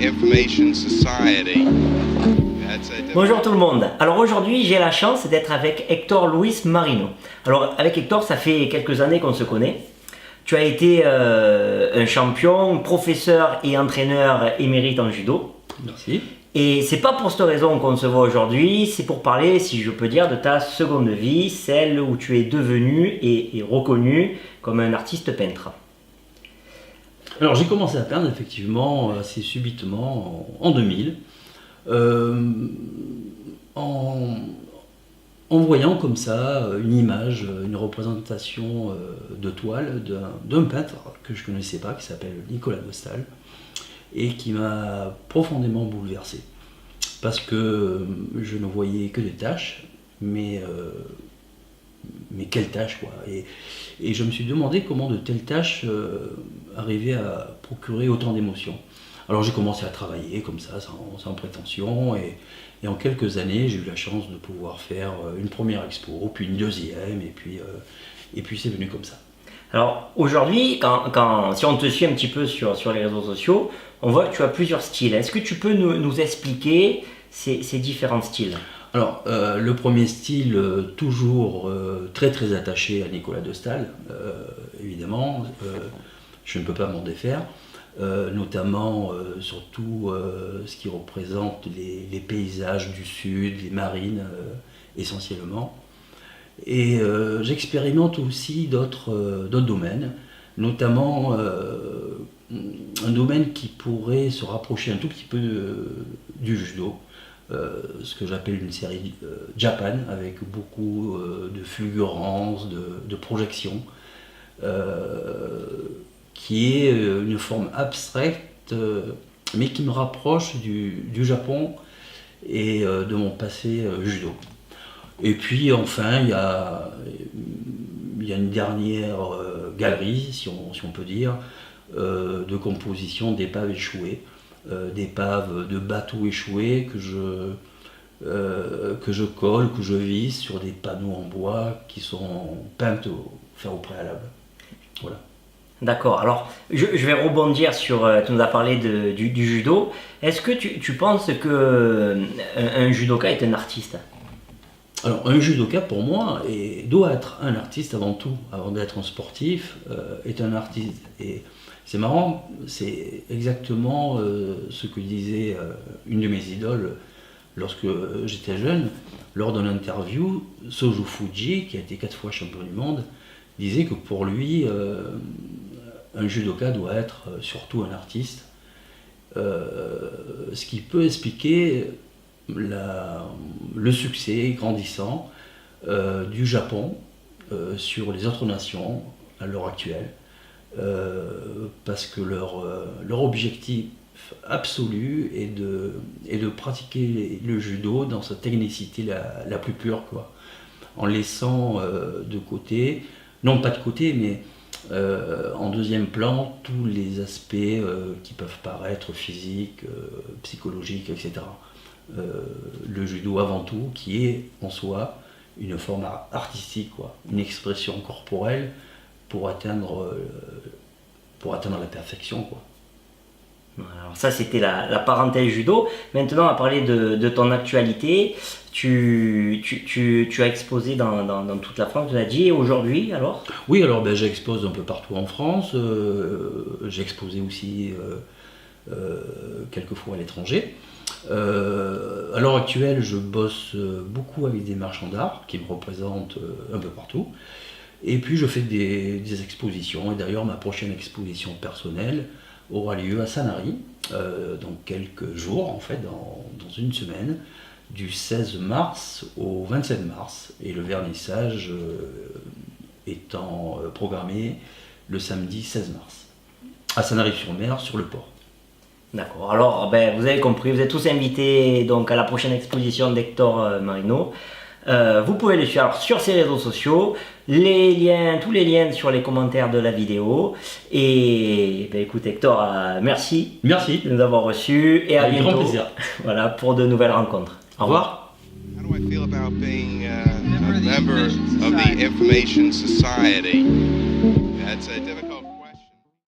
Information Society. Bonjour tout le monde. Alors aujourd'hui j'ai la chance d'être avec Hector Luis Marino. Alors avec Hector ça fait quelques années qu'on se connaît. Tu as été un champion, professeur et entraîneur émérite en judo. Merci. Et c'est pas pour cette raison qu'on se voit aujourd'hui, c'est pour parler, si je peux dire, de ta seconde vie, celle où tu es devenu et reconnu comme un artiste peintre. Alors j'ai commencé à peindre effectivement assez subitement en 2000, en voyant comme ça une image, une représentation de toile d'un peintre que je ne connaissais pas, qui s'appelle Nicolas de Staël, et qui m'a profondément bouleversé. Parce que je ne voyais que des taches, mais quelles taches quoi. Et je me suis demandé comment de telles taches arrivaient à procurer autant d'émotions. Alors j'ai commencé à travailler comme ça, sans prétention, et en quelques années j'ai eu la chance de pouvoir faire une première expo, puis une deuxième, et puis c'est venu comme ça. Alors aujourd'hui, si on te suit un petit peu sur les réseaux sociaux, on voit que tu as plusieurs styles. Est-ce que tu peux nous expliquer ces différents styles ? Alors, le premier style, toujours très très attaché à Nicolas de Staël, évidemment, je ne peux pas m'en défaire, notamment surtout ce qui représente les paysages du sud, les marines essentiellement. Et j'expérimente aussi d'autres domaines, notamment un domaine qui pourrait se rapprocher un tout petit peu du judo. Ce que j'appelle une série Japan, avec beaucoup de fulgurances, de projections, qui est une forme abstraite, mais qui me rapproche du Japon et de mon passé judo. Et puis enfin, il y a une dernière galerie, si on peut dire, de composition d'épaves échouées, d'épaves de bateaux échoués que je colle, que je visse sur des panneaux en bois qui sont peints au préalable. Voilà. D'accord, alors je vais rebondir sur, tu nous as parlé du judo. Est-ce que tu penses qu'un judoka est un artiste ? Alors un judoka pour moi doit être un artiste avant tout, avant d'être un sportif, est un artiste. Et c'est marrant, c'est exactement ce que disait une de mes idoles lorsque j'étais jeune, lors d'une interview. Soju Fuji, qui a été 4 fois champion du monde, disait que pour lui, un judoka doit être surtout un artiste, ce qui peut expliquer le succès grandissant du Japon sur les autres nations à l'heure actuelle. Parce que leur objectif absolu est de pratiquer le judo dans sa technicité la plus pure, quoi, en laissant de côté, non pas de côté, mais en deuxième plan tous les aspects qui peuvent paraître physiques, psychologiques, etc. Le judo avant tout, qui est en soi une forme artistique, quoi, une expression corporelle pour atteindre la perfection, quoi. Alors ça c'était la parenthèse judo. Maintenant on va parler de ton actualité. Tu as exposé dans toute la France, tu l'as dit, et aujourd'hui alors ? Oui, alors j'expose un peu partout en France. J'ai exposé aussi quelques fois à l'étranger. À l'heure actuelle, je bosse beaucoup avec des marchands d'art qui me représentent un peu partout. Et puis je fais des expositions, et d'ailleurs ma prochaine exposition personnelle aura lieu à Sanary dans quelques jours, en fait dans une semaine, du 16 mars au 27 mars, et le vernissage étant programmé le samedi 16 mars, à Sanary-sur-Mer, sur le port. D'accord, alors vous avez compris, vous êtes tous invités donc, à la prochaine exposition d'Hector Marino. Vous pouvez le suivre sur ses réseaux sociaux, tous les liens sur les commentaires de la vidéo. Et écoute Hector, merci de nous avoir reçus et à avec bientôt. grand plaisir. Voilà, pour de nouvelles rencontres. Au revoir. How do I feel about being a member of the Information Society? That's